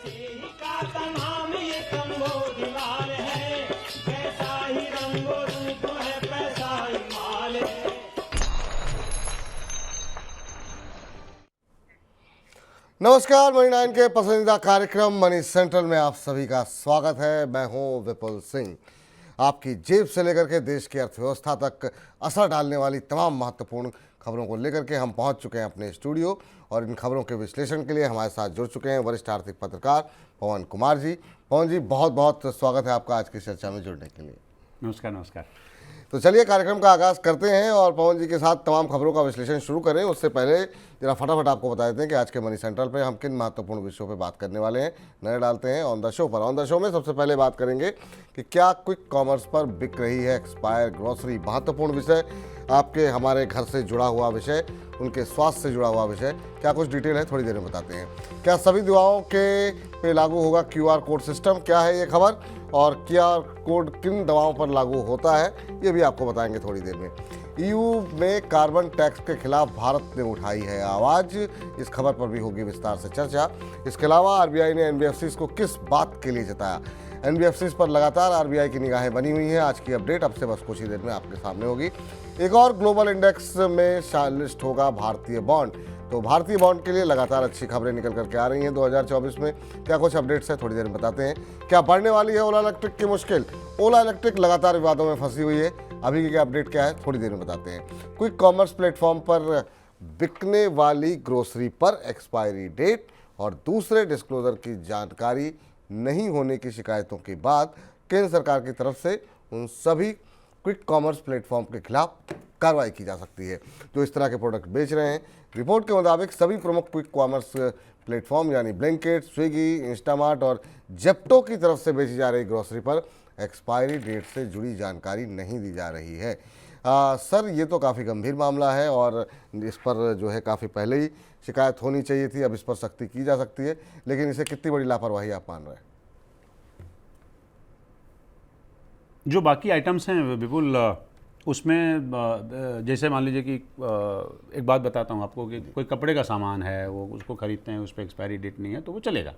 का तमाम ये कंबोज लाल है, कैसा ही रंगो रूप है पैसा ही माल है। नमस्कार, मनी 9 के पसंदीदा कार्यक्रम मनी सेंट्रल में आप सभी का स्वागत है। मैं हूं विपुल सिंह। आपकी जेब से लेकर के देश की अर्थव्यवस्था तक असर डालने वाली तमाम महत्वपूर्ण खबरों को लेकर के हम पहुंच चुके हैं अपने स्टूडियो और इन खबरों के विश्लेषण के लिए हमारे साथ जुड़ चुके हैं वरिष्ठ आर्थिक पत्रकार पवन कुमार जी। पवन जी, बहुत बहुत स्वागत है आपका आज की चर्चा में जुड़ने के लिए। नमस्कार। नमस्कार। तो चलिए कार्यक्रम का आगाज़ करते हैं और पवन जी के साथ तमाम खबरों का विश्लेषण शुरू करें। उससे पहले जरा फटाफट आपको बता देते हैं कि आज के मनी सेंट्रल पे हम किन महत्वपूर्ण विषयों पे बात करने वाले हैं। नजर डालते हैं ऑन द शो पर। ऑन द शो में सबसे पहले बात करेंगे कि क्या क्विक कॉमर्स पर बिक रही है एक्सपायर ग्रोसरी। महत्वपूर्ण विषय, आपके हमारे घर से जुड़ा हुआ विषय, उनके स्वास्थ्य से जुड़ा हुआ विषय। क्या कुछ डिटेल है, थोड़ी देर में बताते हैं। क्या सभी दवाओं के पे लागू होगा QR कोड सिस्टम, क्या है ये खबर, और QR कोड किन दवाओं पर लागू होता है ये भी आपको बताएंगे थोड़ी देर में। EU में कार्बन टैक्स के खिलाफ भारत ने उठाई है आवाज़, इस खबर पर भी होगी विस्तार से चर्चा। इसके अलावा RBI ने NBFCs को किस बात के लिए जताया। NBFCs पर लगातार RBI की निगाहें बनी हुई हैं। आज की अपडेट अब से बस कुछ ही देर में आपके सामने होगी। एक और ग्लोबल इंडेक्स में शामिलिस्ट होगा भारतीय बॉन्ड। तो भारतीय बॉन्ड के लिए लगातार अच्छी खबरें निकल करके आ रही हैं 2024 में। क्या कुछ अपडेट्स है, थोड़ी देर में बताते हैं। क्या बढ़ने वाली है ओला इलेक्ट्रिक की मुश्किल। ओला इलेक्ट्रिक लगातार विवादों में फंसी हुई है, अभी की क्या अपडेट क्या है, थोड़ी देर में बताते हैं। क्विक कॉमर्स प्लेटफॉर्म पर बिकने वाली ग्रोसरी पर एक्सपायरी डेट और दूसरे डिस्क्लोजर की जानकारी नहीं होने की शिकायतों के बाद केंद्र सरकार की तरफ से उन सभी क्विक कॉमर्स प्लेटफॉर्म के खिलाफ कार्रवाई की जा सकती है जो इस तरह के प्रोडक्ट बेच रहे हैं। रिपोर्ट के मुताबिक सभी प्रमुख क्विक कॉमर्स प्लेटफॉर्म यानी ब्लिंकिट, स्विगी, इंस्टामार्ट और जेप्टो की तरफ से बेची जा रही ग्रोसरी पर एक्सपायरी डेट से जुड़ी जानकारी नहीं दी जा रही है। सर, ये तो काफ़ी गंभीर मामला है और इस पर जो है काफ़ी पहले ही शिकायत होनी चाहिए थी। अब इस पर सख्ती की जा सकती है, लेकिन इसे कितनी बड़ी लापरवाही आप मान रहे हैं? जो बाकी आइटम्स हैं विपुल, उसमें जैसे मान लीजिए कि एक बात बताता हूँ आपको कि कोई कपड़े का सामान है, वो उसको खरीदते हैं, उस पर एक्सपायरी डेट नहीं है तो वो चलेगा।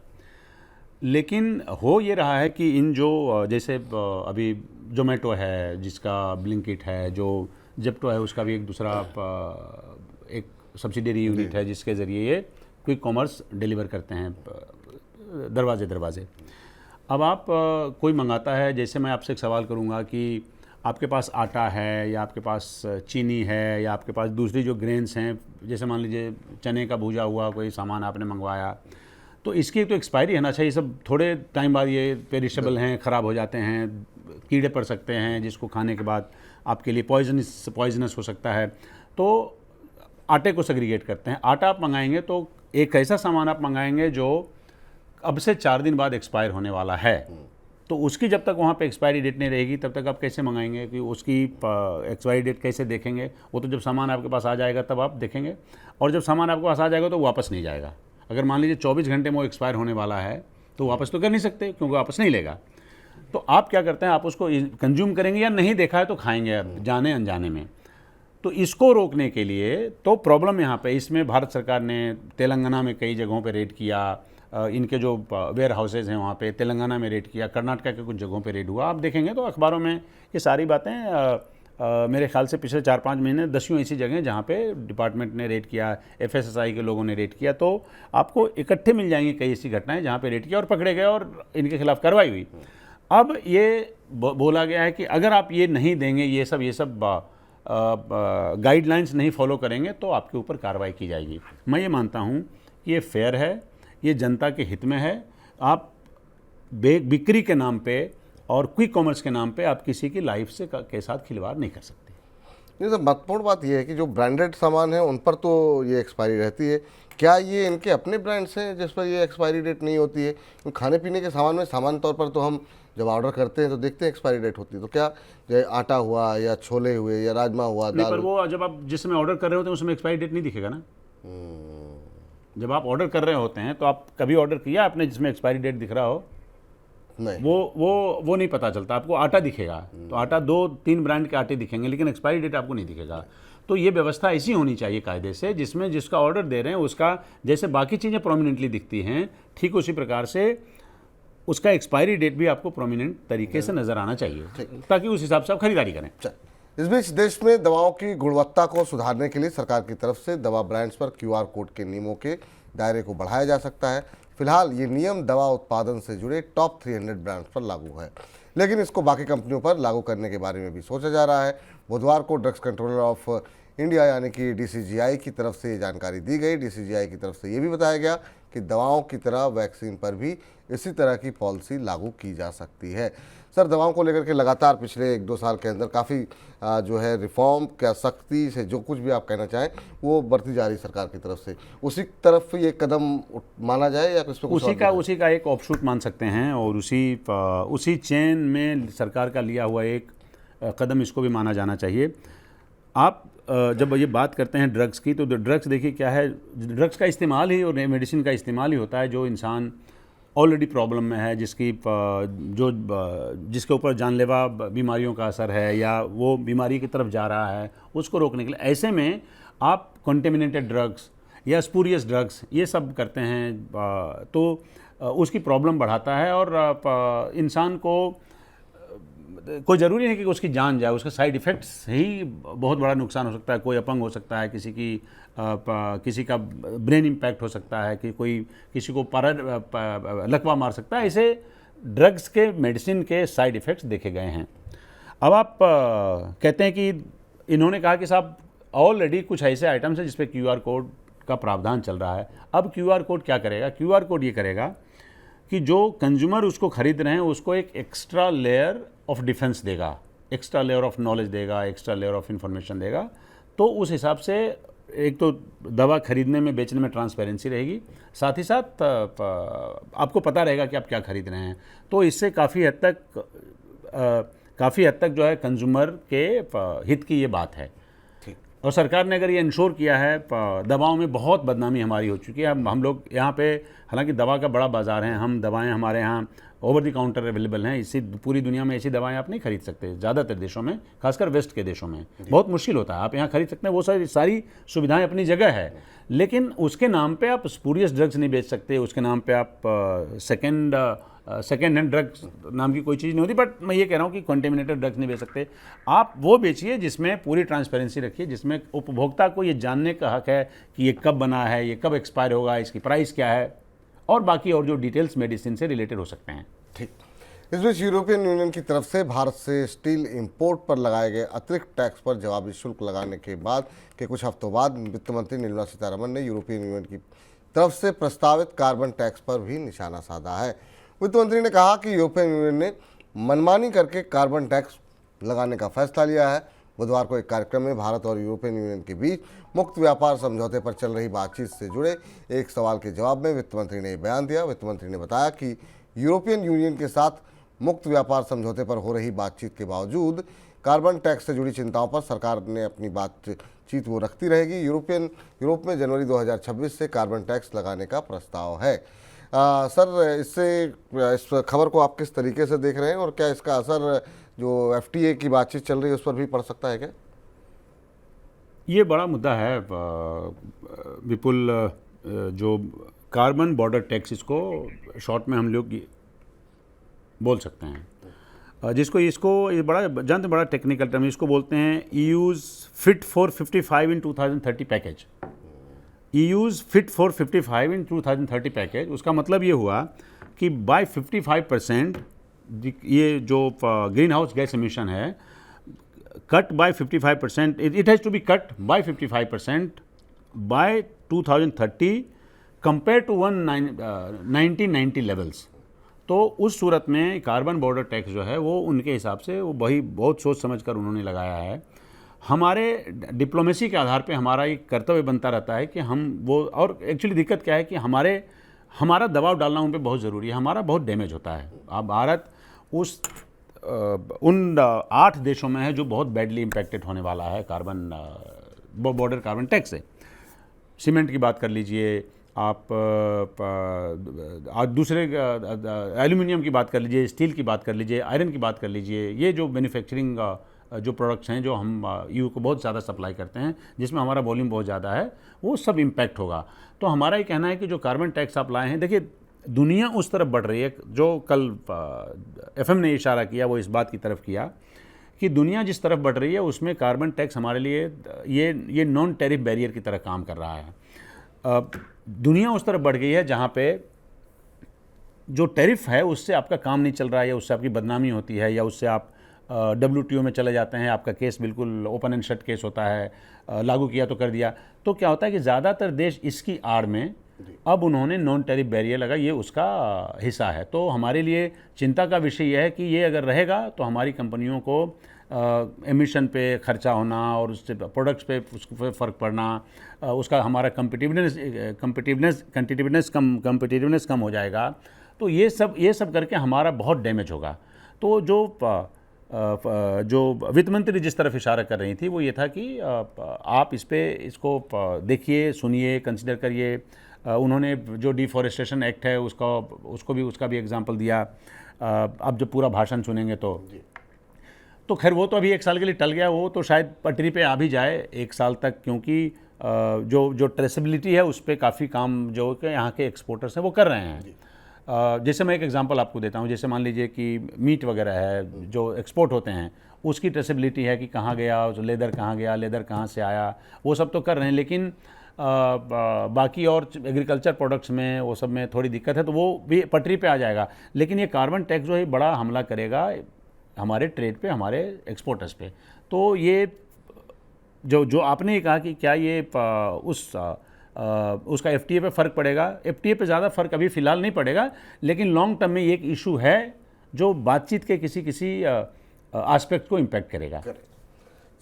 लेकिन हो ये रहा है कि इन जो जैसे अभी जोमेटो है, जिसका ब्लिंकिट है, जो जेप्टो है उसका भी एक दूसरा एक सब्सिडियरी यूनिट है जिसके ज़रिए ये क्विक कॉमर्स डिलीवर करते हैं दरवाजे दरवाजे। अब आप कोई मंगाता है, जैसे मैं आपसे एक सवाल करूंगा कि आपके पास आटा है या आपके पास चीनी है या आपके पास दूसरी जो ग्रेन्स हैं, जैसे मान लीजिए चने का भूजा हुआ कोई सामान आपने मंगवाया, तो इसकी तो एक्सपायरी है ना। अच्छा, ये सब थोड़े टाइम बाद ये पेरिशेबल हैं, ख़राब हो जाते हैं, कीड़े पड़ सकते हैं, जिसको खाने के बाद आपके लिए पॉइजनस हो सकता है। तो आटे को सेग्रीगेट करते हैं। आटा आप मंगाएंगे तो एक ऐसा सामान आप मंगाएंगे जो अब से 4 दिन बाद एक्सपायर होने वाला है, तो उसकी जब तक वहाँ पे एक्सपायरी डेट नहीं रहेगी तब तक आप कैसे मंगाएंगे कि उसकी एक्सपायरी डेट कैसे देखेंगे? वो तो जब सामान आपके पास आ जाएगा तब आप देखेंगे, और जब सामान आपके पास आ जाएगा तो वापस नहीं जाएगा। अगर मान लीजिए 24 घंटे में वो एक्सपायर होने वाला है तो वापस तो कर नहीं सकते क्योंकि वापस नहीं लेगा। तो आप क्या करते हैं, आप उसको कंज्यूम करेंगे या नहीं देखा है तो खाएंगे अब जाने अनजाने में। तो इसको रोकने के लिए तो प्रॉब्लम यहाँ पे, इसमें भारत सरकार ने तेलंगाना में कई जगहों पे रेड किया, इनके जो वेयर हाउसेज हैं वहाँ पे तेलंगाना में रेड किया, कर्नाटका के कुछ जगहों पे रेड हुआ। आप देखेंगे तो अखबारों में ये सारी बातें मेरे ख्याल से पिछले 4-5 महीने 10 ऐसी जगह जहाँ पे डिपार्टमेंट ने रेड किया, FSSAI के लोगों ने रेड किया, तो आपको इकट्ठे मिल जाएंगी कई ऐसी घटनाएं जहाँ पे रेड किया और पकड़े गए और इनके खिलाफ कार्रवाई हुई। अब ये बोला गया है कि अगर आप ये नहीं देंगे, ये सब गाइडलाइंस नहीं फॉलो करेंगे तो आपके ऊपर कार्रवाई की जाएगी। मैं ये मानता हूँ कि ये फेयर है, ये जनता के हित में है। आप बिक्री के नाम पे और क्विक कॉमर्स के नाम पे आप किसी की लाइफ से के साथ खिलवाड़ नहीं कर सकते। नहीं सर, महत्वपूर्ण बात यह है कि जो ब्रांडेड सामान है उन पर तो ये एक्सपायरी रहती है। क्या ये इनके अपने ब्रांड्स हैं जिस पर ये एक्सपायरी डेट नहीं होती है? खाने पीने के सामान में सामान्य तौर पर तो हम जब ऑर्डर करते हैं तो देखते हैं एक्सपायरी डेट होती है, तो क्या जैसे आटा हुआ या छोले हुए या राजमा हुआ, नहीं, पर वो जब आप जिसमें ऑर्डर कर रहे होते हैं उसमें एक्सपायरी डेट नहीं दिखेगा ना। जब आप ऑर्डर कर रहे होते हैं तो आप कभी ऑर्डर किया आपने जिसमें एक्सपायरी डेट दिख रहा हो? नहीं, वो नहीं पता चलता। आपको आटा दिखेगा तो आटा 2-3 ब्रांड के आटे दिखेंगे लेकिन एक्सपायरी डेट आपको नहीं दिखेगा। तो ये व्यवस्था ऐसी होनी चाहिए कायदे से, जिसमें जिसका ऑर्डर दे रहे हैं उसका जैसे बाकी चीज़ें प्रोमिनेंटली दिखती हैं, ठीक उसी प्रकार से उसका एक्सपायरी डेट भी आपको प्रोमिनेंट तरीके से नज़र आना चाहिए, ताकि उस हिसाब से आप खरीदारी करें। इस बीच देश में दवाओं की गुणवत्ता को सुधारने के लिए सरकार की तरफ से दवा ब्रांड्स पर QR कोड के नियमों के दायरे को बढ़ाया जा सकता है। फिलहाल ये नियम दवा उत्पादन से जुड़े टॉप 300 ब्रांड्स पर लागू है, लेकिन इसको बाकी कंपनियों पर लागू करने के बारे में भी सोचा जा रहा है। बुधवार को ड्रग्स कंट्रोलर ऑफ इंडिया यानी कि DCGI की तरफ से ये जानकारी दी गई। DCGI की तरफ से ये भी बताया गया कि दवाओं की तरह वैक्सीन पर भी इसी तरह की पॉलिसी लागू की जा सकती है। सर, दवाओं को लेकर के लगातार पिछले 1-2 साल के अंदर काफ़ी जो है रिफॉर्म क्या सख्ती से जो कुछ भी आप कहना चाहें वो बढ़ती जा रही सरकार की तरफ से, उसी तरफ ये कदम माना जाए या कुछ उसी का एक ऑफशूट मान सकते हैं, और उसी चेन में सरकार का लिया हुआ एक कदम इसको भी माना जाना चाहिए। आप जब ये बात करते हैं ड्रग्स की, तो ड्रग्स देखिए क्या है, ड्रग्स का इस्तेमाल ही और मेडिसिन का इस्तेमाल ही होता है जो इंसान ऑलरेडी प्रॉब्लम में है, जिसके ऊपर जानलेवा बीमारियों का असर है या वो बीमारी की तरफ जा रहा है, उसको रोकने के लिए। ऐसे में आप कंटेमिनेटेड ड्रग्स या स्पूरियस ड्रग्स ये सब करते हैं तो उसकी प्रॉब्लम बढ़ाता है, और इंसान को कोई ज़रूरी नहीं कि उसकी जान जाए, उसका साइड इफ़ेक्ट्स ही बहुत बड़ा नुकसान हो सकता है। कोई अपंग हो सकता है, किसी का ब्रेन इम्पैक्ट हो सकता है, कि किसी को लकवा मार सकता है। ऐसे ड्रग्स के मेडिसिन के साइड इफ़ेक्ट्स देखे गए हैं। अब आप कहते हैं कि इन्होंने कहा कि साहब ऑलरेडी कुछ ऐसे आइटम्स हैं जिस पे QR कोड का प्रावधान चल रहा है। अब QR कोड क्या करेगा? QR कोड ये करेगा कि जो कंज्यूमर उसको खरीद रहे हैं उसको एक एक्स्ट्रा लेयर ऑफ डिफेंस देगा, एक्स्ट्रा लेयर ऑफ नॉलेज देगा, एक्स्ट्रा लेयर ऑफ इंफॉर्मेशन देगा। तो उस हिसाब से एक तो दवा खरीदने में, बेचने में ट्रांसपेरेंसी रहेगी, साथ ही साथ आपको पता रहेगा कि आप क्या खरीद रहे हैं। तो इससे काफ़ी हद तक जो है कंज्यूमर के हित की ये बात है। और सरकार ने अगर ये इंश्योर किया है, दवाओं में बहुत बदनामी हमारी हो चुकी है। हम लोग यहाँ पे, हालांकि दवा का बड़ा बाज़ार है, हम दवाएं हमारे यहाँ ओवर द काउंटर अवेलेबल हैं। इसी पूरी दुनिया में ऐसी दवाएं आप नहीं खरीद सकते, ज़्यादातर देशों में, खासकर वेस्ट के देशों में बहुत मुश्किल होता है। आप यहाँ खरीद सकते हैं, वो सारी सुविधाएं अपनी जगह है, लेकिन उसके नाम पे आप स्पूरियस ड्रग्स नहीं बेच सकते, उसके नाम पे आप सेकेंड हैंड ड्रग्स नाम की कोई चीज़ नहीं होती। बट मैं ये कह रहा हूँ कि कंटेमिनेटेड ड्रग्स नहीं बेच सकते। आप वो बेचिए जिसमें पूरी ट्रांसपेरेंसी रखिए, जिसमें उपभोक्ता को ये जानने का हक है कि ये कब बना है, ये कब एक्सपायर होगा, इसकी प्राइस क्या है, और बाकी और जो डिटेल्स मेडिसिन से रिलेटेड हो सकते हैं। ठीक। इस बीच यूरोपियन यूनियन की तरफ से भारत से स्टील इंपोर्ट पर लगाए गए अतिरिक्त टैक्स पर जवाबी शुल्क लगाने के बाद के कुछ हफ्तों बाद वित्त मंत्री निर्मला सीतारमण ने यूरोपियन यूनियन की तरफ से प्रस्तावित कार्बन टैक्स पर भी निशाना साधा है। वित्त मंत्री ने कहा कि यूरोपियन यूनियन ने मनमानी करके कार्बन टैक्स लगाने का फैसला लिया है। बुधवार को एक कार्यक्रम में भारत और यूरोपियन यूनियन के बीच मुक्त व्यापार समझौते पर चल रही बातचीत से जुड़े एक सवाल के जवाब में वित्त मंत्री ने बयान दिया। वित्त मंत्री ने बताया कि यूरोपियन यूनियन के साथ मुक्त व्यापार समझौते पर हो रही बातचीत के बावजूद कार्बन टैक्स से जुड़ी चिंताओं पर सरकार ने अपनी बातचीत वो रखती रहेगी। यूरोप में जनवरी 2026 से कार्बन टैक्स लगाने का प्रस्ताव है। सर, इस खबर को आप किस तरीके से देख रहे हैं, और क्या इसका असर जो FTA की बातचीत चल रही है उस पर भी पड़ सकता है क्या? ये बड़ा मुद्दा है विपुल। जो कार्बन बॉर्डर टैक्स, इसको शॉर्ट में हम लोग बोल सकते हैं, इसको ये बड़ा टेक्निकल टर्म, इसको बोलते हैं EU's Fit for 55 in 2030 package. EU's Fit for 55 in 2030 package, उसका मतलब ये हुआ कि बाय 55% ये जो ग्रीन हाउस गैस एमिशन है, cut by 55%, it has to be cut by 55% by 2030 compare to 1990 levels. तो उस सूरत में कार्बन बॉर्डर टैक्स जो है वो उनके हिसाब से वो बहुत सोच समझ कर उन्होंने लगाया है। हमारे डिप्लोमेसी के आधार पे हमारा एक कर्तव्य बनता रहता है कि हम वो, और एक्चुअली दिक्कत क्या है कि हमारा दबाव डालना उन पे बहुत ज़रूरी है। हमारा बहुत डैमेज होता है। अब भारत उन 8 देशों में है जो बहुत बैडली इम्पैक्टेड होने वाला है कार्बन बॉर्डर कार्बन टैक्स से। सीमेंट की बात कर लीजिए आप, दूसरे एल्यूमिनियम की बात कर लीजिए, स्टील की बात कर लीजिए, आयरन की बात कर लीजिए, ये जो मैन्युफैक्चरिंग जो प्रोडक्ट्स हैं जो हम ईयू को बहुत ज़्यादा सप्लाई करते हैं, जिसमें हमारा वॉल्यूम बहुत ज़्यादा है, वो सब इम्पैक्ट होगा। तो हमारा ये कहना है कि जो कार्बन टैक्स आप लाए हैं, देखिए दुनिया उस तरफ बढ़ रही है, जो कल एफएम ने इशारा किया वो इस बात की तरफ किया कि दुनिया जिस तरफ बढ़ रही है उसमें कार्बन टैक्स हमारे लिए ये नॉन टैरिफ बैरियर की तरह काम कर रहा है। दुनिया उस तरफ बढ़ गई है जहाँ पे जो टैरिफ है उससे आपका काम नहीं चल रहा है, या उससे आपकी बदनामी होती है, या उससे आप WTO में चले जाते हैं, आपका केस बिल्कुल ओपन एंड शट केस होता है, लागू किया तो कर दिया। तो क्या होता है कि ज़्यादातर देश इसकी आड़ में अब उन्होंने नॉन टैरिफ बैरियर लगा, ये उसका हिस्सा है। तो हमारे लिए चिंता का विषय यह है कि ये अगर रहेगा तो हमारी कंपनियों को एमिशन पे खर्चा होना और उससे प्रोडक्ट्स पे उसको फ़र्क पड़ना, उसका हमारा कम्पिटिटिवनेस कम हो जाएगा। तो ये सब करके हमारा बहुत डैमेज होगा। तो जो वित्त मंत्री जिस तरफ इशारा कर रही थी वो ये था कि आप इसको देखिए, सुनिए, कंसिडर करिए। उन्होंने जो डिफॉरेस्टेशन एक्ट है उसका भी एग्जांपल दिया। आप जब पूरा भाषण सुनेंगे तो खैर वो तो अभी 1 साल के लिए टल गया, वो तो शायद पटरी पे आ भी जाए 1 साल तक, क्योंकि जो ट्रेसेबिलिटी है उस पर काफ़ी काम जो कि यहाँ के एक्सपोर्टर्स हैं वो कर रहे हैं। जैसे मैं एक एग्जांपल आपको देता हूँ, जैसे मान लीजिए कि मीट वगैरह है जो एक्सपोर्ट होते हैं, उसकी ट्रेसेबिलिटी है कि कहाँ गया, लेदर कहाँ गया, लेदर कहाँ से आया, वो सब तो कर रहे हैं। लेकिन बाकी और एग्रीकल्चर प्रोडक्ट्स में वो सब में थोड़ी दिक्कत है, तो वो भी पटरी पे आ जाएगा। लेकिन ये कार्बन टैक्स जो है बड़ा हमला करेगा हमारे ट्रेड पे, हमारे एक्सपोर्टर्स पे। तो ये जो आपने कहा कि क्या ये उसका FTA पे फ़र्क पड़ेगा, FTA पे ज़्यादा फ़र्क अभी फ़िलहाल नहीं पड़ेगा, लेकिन लॉन्ग टर्म में ये एक इशू है जो बातचीत के किसी एस्पेक्ट को इम्पैक्ट करेगा।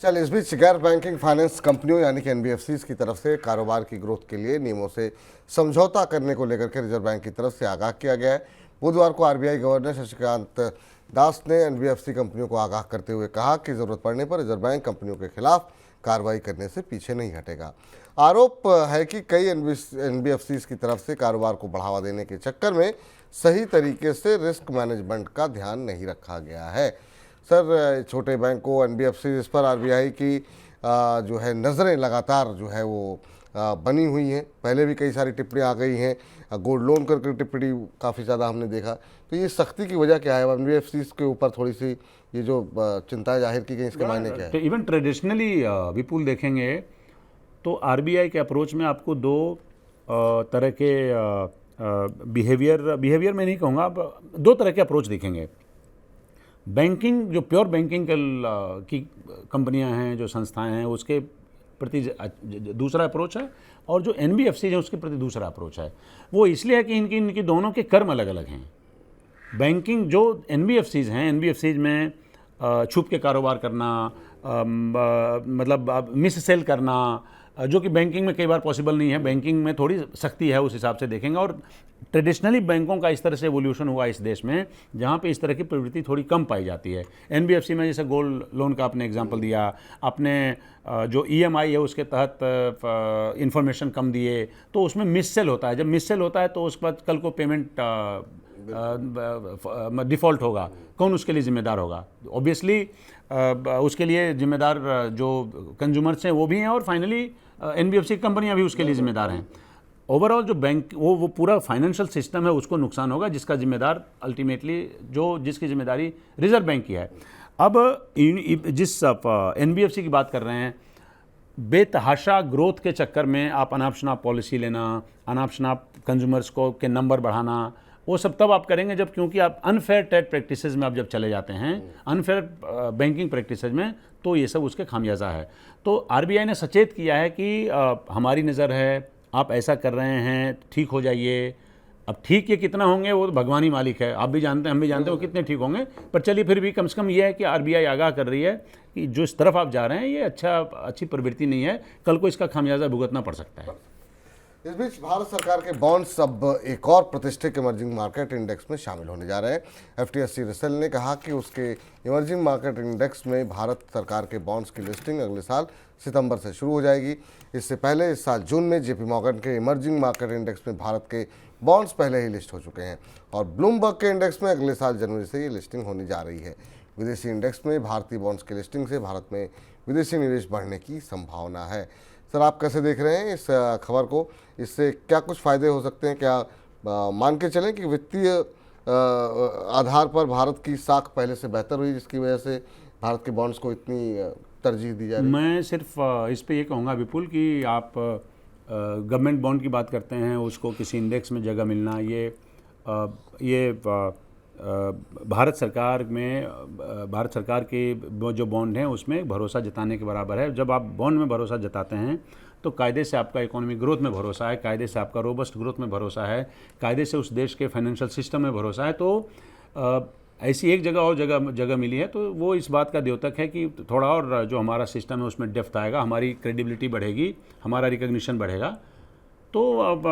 चल, इस बीच गैर बैंकिंग फाइनेंस कंपनियों यानी कि NBFCs की तरफ से कारोबार की ग्रोथ के लिए नियमों से समझौता करने को लेकर के रिजर्व बैंक की तरफ से आगाह किया गया है। बुधवार को RBI गवर्नर शक्तिकांत दास ने NBFC कंपनियों को आगाह करते हुए कहा कि जरूरत पड़ने पर रिजर्व बैंक कंपनियों के खिलाफ कार्रवाई करने से पीछे नहीं हटेगा। आरोप है कि कई NBFCs की तरफ से कारोबार को बढ़ावा देने के चक्कर में सही तरीके से रिस्क मैनेजमेंट का ध्यान नहीं रखा गया है। सर, छोटे बैंकों NBFCs इस पर RBI की जो है नज़रें लगातार जो है वो बनी हुई हैं। पहले भी कई सारी टिप्पणियाँ आ गई हैं, गोल्ड लोन करके टिप्पणी काफ़ी ज़्यादा हमने देखा। तो ये सख्ती की वजह क्या है? NBFCs के ऊपर थोड़ी सी ये जो चिंता जाहिर की गई, इसके मायने क्या है? तो इवन ट्रेडिशनली विपुल देखेंगे तो RBI के अप्रोच में आपको 2 तरह के बिहेवियर में नहीं कहूँगा, 2 तरह के अप्रोच दिखेंगे। बैंकिंग, जो प्योर बैंकिंग की कंपनियां हैं, जो संस्थाएं हैं, उसके प्रति दूसरा अप्रोच है, और जो NBFC हैं उसके प्रति दूसरा अप्रोच है। वो इसलिए है कि इनकी दोनों के कर्म अलग अलग हैं। बैंकिंग जो NBFCs हैं, NBFCs में छुप के कारोबार करना, मतलब मिस सेल करना, जो कि बैंकिंग में कई बार पॉसिबल नहीं है। बैंकिंग में थोड़ी सख्ती है, उस हिसाब से देखेंगे। और ट्रेडिशनली बैंकों का इस तरह से एवोल्यूशन हुआ इस देश में, जहाँ पे इस तरह की प्रवृत्ति थोड़ी कम पाई जाती है। NBFC में जैसे गोल्ड लोन का आपने एग्जांपल दिया, आपने जो EMI है उसके तहत इंफॉर्मेशन कम दिए, तो उसमें मिस सेल होता है। जब मिस सेल होता है तो उसके बाद कल को पेमेंट डिफ़ॉल्ट होगा, कौन उसके लिए ज़िम्मेदार होगा? ऑब्वियसली उसके लिए ज़िम्मेदार जो कंज्यूमर्स हैं वो भी हैं, और फाइनली NBFC कंपनियां भी उसके लिए ज़िम्मेदार हैं। ओवरऑल जो बैंक वो पूरा फाइनेंशियल सिस्टम है उसको नुकसान होगा, जिसका जिम्मेदार अल्टीमेटली जिसकी जिम्मेदारी रिजर्व बैंक की है। अब जिस NBFC की बात कर रहे हैं, बेतहाशा ग्रोथ के चक्कर में आप अनाप शनाप पॉलिसी लेना, अनाप शनाप कंज्यूमर्स के नंबर बढ़ाना, वो सब तब आप करेंगे जब, क्योंकि आप अनफेयर ट्रेड प्रैक्टिसेस में आप जब चले जाते हैं, अनफेयर बैंकिंग प्रैक्टिसेस में, तो ये सब उसके खामियाजा है। तो RBI ने सचेत किया है कि हमारी नज़र है, आप ऐसा कर रहे हैं, ठीक हो जाइए। अब ठीक ये कितना होंगे वो तो भगवान ही मालिक है, आप भी जानते हैं, हम भी जानते हैं वो कितने ठीक होंगे, पर चलिए फिर भी कम से कम ये है कि RBI आगाह कर रही है कि जो इस तरफ आप जा रहे हैं ये अच्छी प्रवृत्ति नहीं है, कल को इसका खामियाजा भुगतना पड़ सकता है। इस बीच भारत सरकार के बॉन्ड्स अब एक और प्रतिष्ठित इमर्जिंग मार्केट इंडेक्स में शामिल होने जा रहे हैं। FTSE Russell ने कहा कि उसके इमर्जिंग मार्केट इंडेक्स में भारत सरकार के बॉन्ड्स की लिस्टिंग अगले साल सितंबर से शुरू हो जाएगी। इससे पहले इस साल जून में JP Morgan के इमर्जिंग मार्केट इंडेक्स में भारत के बॉन्ड्स पहले ही लिस्ट हो चुके हैं, और ब्लूमबर्ग के इंडेक्स में अगले साल जनवरी से ये लिस्टिंग होने जा रही है। विदेशी इंडेक्स में भारतीय बॉन्ड्स की लिस्टिंग से भारत में विदेशी निवेश बढ़ने की संभावना है। सर, आप कैसे देख रहे हैं इस खबर को? इससे क्या कुछ फ़ायदे हो सकते हैं? क्या मान के चलें कि वित्तीय आधार पर भारत की साख पहले से बेहतर हुई, जिसकी वजह से भारत के बॉन्ड्स को इतनी तरजीह दी जा रही है? मैं सिर्फ इस पे ये कहूँगा विपुल कि आप गवर्नमेंट बॉन्ड की बात करते हैं, उसको किसी इंडेक्स में जगह मिलना, ये भारत सरकार के जो बॉन्ड हैं उसमें भरोसा जताने के बराबर है। जब आप बॉन्ड में भरोसा जताते हैं तो कायदे से आपका इकोनॉमिक ग्रोथ में भरोसा है, कायदे से आपका रोबस्ट ग्रोथ में भरोसा है, कायदे से उस देश के फाइनेंशियल सिस्टम में भरोसा है। तो ऐसी एक जगह और जगह मिली है, तो वो इस बात का द्योतक है कि थोड़ा और जो हमारा सिस्टम है उसमें डेप्थ आएगा, हमारी क्रेडिबिलिटी बढ़ेगी, हमारा रिकग्निशन बढ़ेगा। तो अब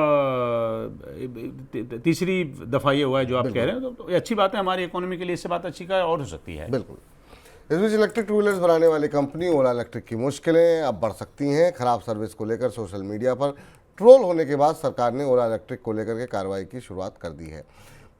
तीसरी दफ़ा ये हुआ है जो आप कह रहे हैं, तो ये अच्छी बात है हमारी इकोनॉमी के लिए। इससे बात अच्छी का और हो सकती है। बिल्कुल। इस बीच इलेक्ट्रिक टू व्हीलर्स बनाने वाली कंपनी ओला इलेक्ट्रिक की मुश्किलें अब बढ़ सकती हैं। खराब सर्विस को लेकर सोशल मीडिया पर ट्रोल होने के बाद सरकार ने ओला इलेक्ट्रिक को लेकर के कार्रवाई की शुरुआत कर दी है।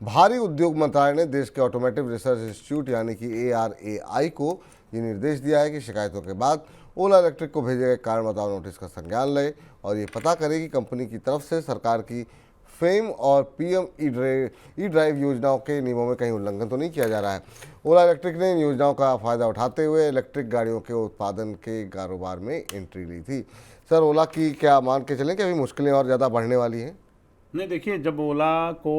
भारी उद्योग मंत्रालय ने देश के ऑटोमोटिव रिसर्च इंस्टीट्यूट यानी कि ARAI को ये निर्देश दिया है कि शिकायतों के बाद ओला इलेक्ट्रिक को भेजे गए कारण बताओ नोटिस का संज्ञान ले और ये पता करे कि कंपनी की तरफ से सरकार की फेम और PM ई ड्राइव योजनाओं के नियमों में कहीं उल्लंघन तो नहीं किया जा रहा है। ओला इलेक्ट्रिक ने इन योजनाओं का फ़ायदा उठाते हुए इलेक्ट्रिक गाड़ियों के उत्पादन के कारोबार में एंट्री ली थी। सर, ओला की क्या मान के चलें कि अभी मुश्किलें और ज़्यादा बढ़ने वाली हैं? नहीं, देखिए, जब ओला को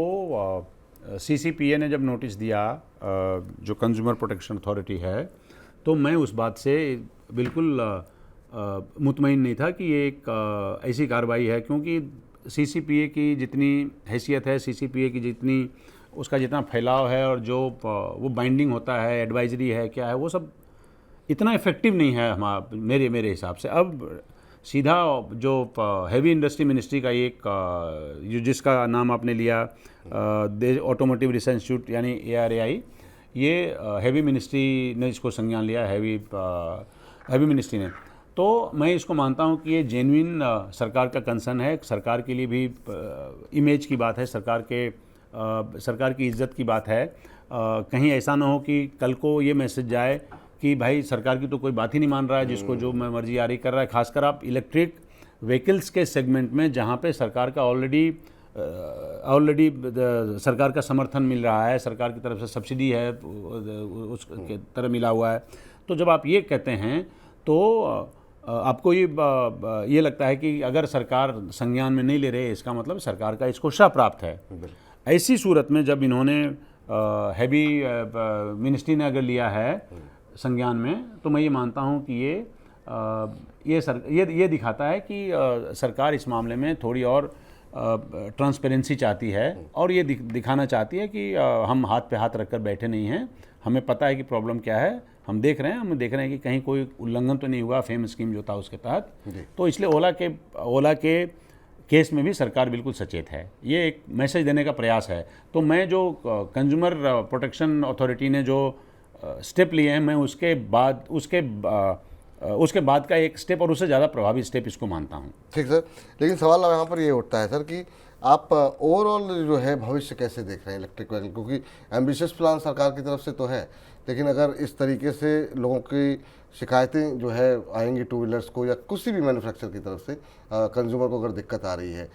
CCPA ने जब नोटिस दिया, जो कंज्यूमर प्रोटेक्शन अथॉरिटी है, तो मैं उस बात से बिल्कुल मुतमईन नहीं था कि ये एक ऐसी कार्रवाई है, क्योंकि CCPA की जितनी हैसियत है, CCPA की उसका जितना फैलाव है और जो वो बाइंडिंग होता है, एडवाइजरी है, क्या है, वो सब इतना इफ़ेक्टिव नहीं है मेरे हिसाब से। अब सीधा जो हैवी इंडस्ट्री मिनिस्ट्री का जिसका नाम आपने लिया, ऑटोमोटिव रिसर्च इंस्टीट्यूट यानी ARAI, ये हैवी मिनिस्ट्री ने इसको संज्ञान लिया, हैवी मिनिस्ट्री ने। तो मैं इसको मानता हूँ कि ये जेन्युइन सरकार का कंसर्न है, सरकार के लिए भी इमेज की बात है, सरकार की इज्जत की बात है। कहीं ऐसा ना हो कि कल को ये मैसेज जाए कि भाई सरकार की तो कोई बात ही नहीं मान रहा है, जिसको जो मर्जी आ रही कर रहा है। खासकर आप इलेक्ट्रिक व्हीकल्स के सेगमेंट में, जहाँ पे सरकार का ऑलरेडी सरकार का समर्थन मिल रहा है, सरकार की तरफ से सब्सिडी है, उसके तरह मिला हुआ है। तो जब आप ये कहते हैं तो आपको ये लगता है कि अगर सरकार संज्ञान में नहीं ले रही है, इसका मतलब सरकार का इसको श्राप प्राप्त है। ऐसी सूरत में जब इन्होंने हैवी मिनिस्ट्री ने अगर लिया है संज्ञान में, तो मैं ये मानता हूँ कि ये दिखाता है कि सरकार इस मामले में थोड़ी और ट्रांसपेरेंसी चाहती है और ये दिखाना चाहती है कि हम हाथ पे हाथ रखकर बैठे नहीं हैं, हमें पता है कि प्रॉब्लम क्या है, हम देख रहे हैं कि कहीं कोई उल्लंघन तो नहीं हुआ फेम स्कीम जो था उसके तहत। तो इसलिए ओला के केस में भी सरकार बिल्कुल सचेत है, ये एक मैसेज देने का प्रयास है। तो मैं जो कंज्यूमर प्रोटेक्शन अथॉरिटी ने जो स्टेप लिए हैं, मैं उसके बाद का एक स्टेप और उससे ज़्यादा प्रभावी स्टेप इसको मानता हूँ। ठीक सर, लेकिन सवाल यहाँ पर ये उठता है सर कि आप ओवरऑल जो है भविष्य कैसे देख रहे हैं इलेक्ट्रिक व्हीकल, क्योंकि एम्बिशियस प्लान सरकार की तरफ से तो है, लेकिन अगर इस तरीके से लोगों की शिकायतें जो है आएंगी टू व्हीलर्स को या किसी भी मैन्युफैक्चर की तरफ से, कंज्यूमर को अगर दिक्कत आ रही है,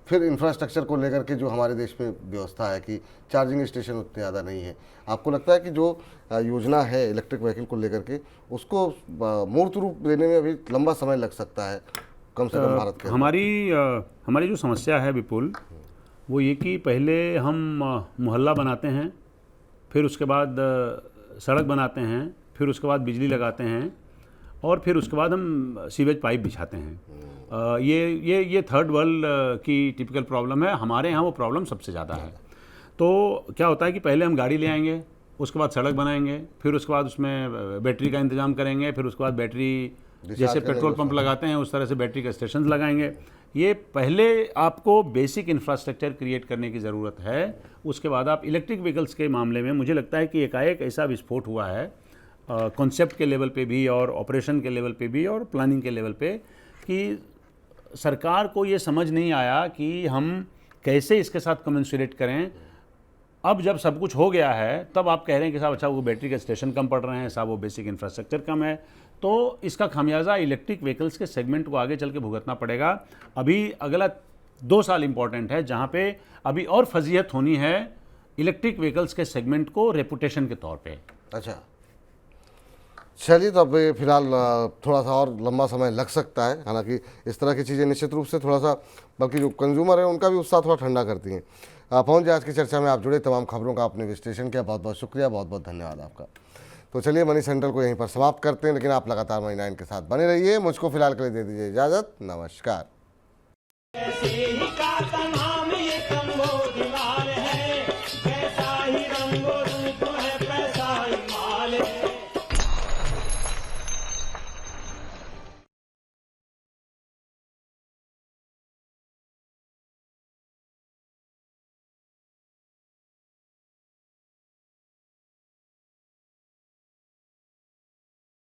फिर इंफ्रास्ट्रक्चर को लेकर के जो हमारे देश में व्यवस्था है कि चार्जिंग स्टेशन उतने ज़्यादा नहीं है, आपको लगता है कि जो योजना है इलेक्ट्रिक व्हीकल को लेकर के उसको मूर्त रूप देने में अभी लंबा समय लग सकता है, कम से कम भारत के? हमारी जो समस्या है विपुल, वो ये कि पहले हम मोहल्ला बनाते हैं, फिर उसके बाद सड़क बनाते हैं, फिर उसके बाद बिजली लगाते हैं और फिर उसके बाद हम सीवेज पाइप बिछाते हैं। ये थर्ड वर्ल्ड की टिपिकल प्रॉब्लम है। हमारे यहाँ वो प्रॉब्लम सबसे ज़्यादा है। तो क्या होता है कि पहले हम गाड़ी ले आएंगे, उसके बाद सड़क बनाएंगे, फिर उसके बाद उसमें बैटरी का इंतजाम करेंगे, फिर उसके बाद बैटरी जैसे पेट्रोल पंप लगाते हैं उस तरह से बैटरी के स्टेशन लगाएंगे। ये पहले आपको बेसिक इंफ्रास्ट्रक्चर क्रिएट करने की ज़रूरत है, उसके बाद आप इलेक्ट्रिक व्हीकल्स के मामले में मुझे लगता है कि एकाएक ऐसा विस्फोट हुआ है कॉन्सेप्ट के लेवल पे भी और ऑपरेशन के लेवल पे भी और प्लानिंग के लेवल पे, कि सरकार को ये समझ नहीं आया कि हम कैसे इसके साथ कमेंसुरेट करें। अब जब सब कुछ हो गया है तब आप कह रहे हैं कि साहब अच्छा वो बैटरी के स्टेशन कम पड़ रहे हैं, साहब वो बेसिक इंफ्रास्ट्रक्चर कम है, तो इसका खामियाजा इलेक्ट्रिक व्हीकल्स के सेगमेंट को आगे चल के भुगतना पड़ेगा। अभी अगला 2 साल इंपॉर्टेंट है जहाँ पे अभी और फजीहत होनी है इलेक्ट्रिक व्हीकल्स के सेगमेंट को रेपुटेशन के तौर पे। अच्छा, चलिए, तो अब ये फिलहाल थोड़ा सा और लंबा समय लग सकता है। हालांकि इस तरह की चीज़ें निश्चित रूप से थोड़ा सा, बल्कि जो कंज्यूमर है उनका भी उत्साह थोड़ा ठंडा करती हैं। पहुंच जाए आज की चर्चा में आप जुड़े, तमाम खबरों का आपने विश्लेषण किया, बहुत बहुत शुक्रिया, बहुत बहुत धन्यवाद आपका। तो चलिए, मनी सेंट्रल को यहीं पर समाप्त करते हैं, लेकिन आप लगातार मनी 9 के साथ बने रहिए। मुझको फिलहाल के लिए दे दीजिए इजाज़त, नमस्कार। ऐसे ही का तमाम ये कमोद लाल है, कैसा ही रंगो